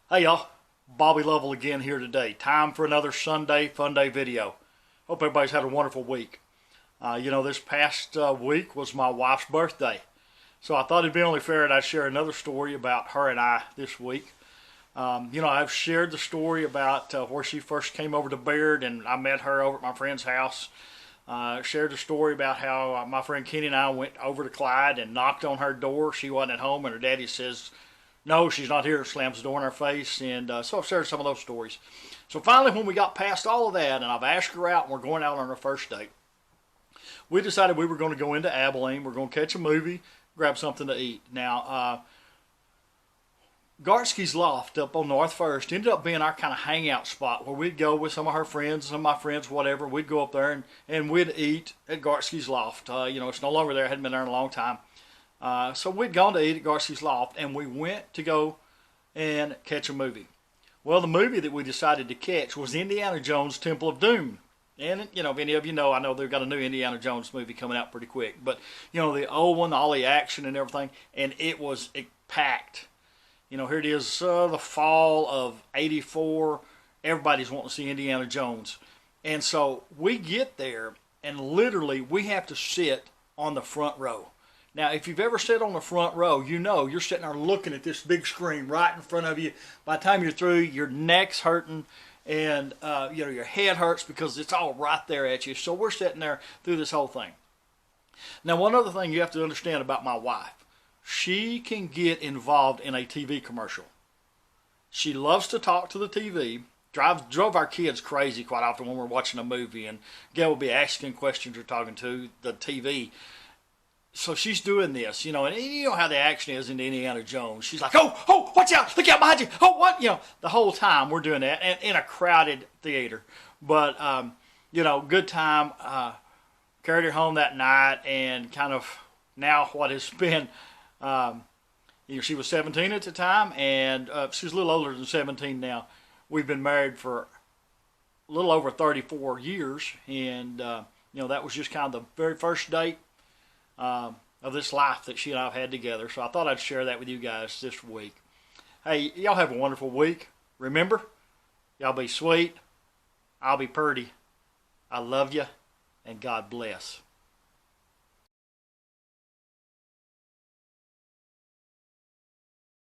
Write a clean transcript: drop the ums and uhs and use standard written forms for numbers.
Hey y'all, Bobby Lovell again here today. Time for another Sunday Funday video. Hope everybody's had a wonderful week. This past week was my wife's birthday. So I thought it'd be only fair that I'd share another story about her and I this week. I've shared the story about where she first came over to Baird and I met her over at my friend's house. Shared the story about how my friend Kenny and I went over to Clyde and knocked on her door. She wasn't at home and her daddy says, "No, she's not here," slams the door in our face. And so I've shared some of those stories. So finally, when we got past all of that and I've asked her out and we're going out on our first date, we decided we were going to go into Abilene. We're going to catch a movie, grab something to eat. Now, Gartsky's Loft up on North First ended up being our kind of hangout spot where we'd go with some of her friends, some of my friends, whatever. We'd go up there and we'd eat at Gartsky's Loft. It's no longer there. It hadn't been there in a long time. So we'd gone to eat at Gartsky's Loft and we went to go and catch a movie. Well, the movie that we decided to catch was Indiana Jones Temple of Doom. And, if any of you know, I know they've got a new Indiana Jones movie coming out pretty quick. But, the old one, all the action and everything, and it was packed. Here it is, the fall of '84. Everybody's wanting to see Indiana Jones. And so we get there, and literally we have to sit on the front row. Now, if you've ever sat on the front row, you're sitting there looking at this big screen right in front of you. By the time you're through, your neck's hurting, and your head hurts because it's all right there at you. So we're sitting there through this whole thing. Now, one other thing you have to understand about my wife. She can get involved in a TV commercial. She loves to talk to the TV. Drove our kids crazy quite often when we're watching a movie, and Gail will be asking questions or talking to the TV. So she's doing this, and you know how the action is in Indiana Jones. She's like, oh, watch out, look out behind you, oh, what? The whole time we're doing that, and in a crowded theater. But, good time. Carried her home that night, and kind of now what has been, she was 17 at the time, and she's a little older than 17 now. We've been married for a little over 34 years, and, that was just kind of the very first date of this life that she and I have had together. So I thought I'd share that with you guys this week. Hey, y'all have a wonderful week. Remember, y'all be sweet. I'll be purty. I love you, and God bless.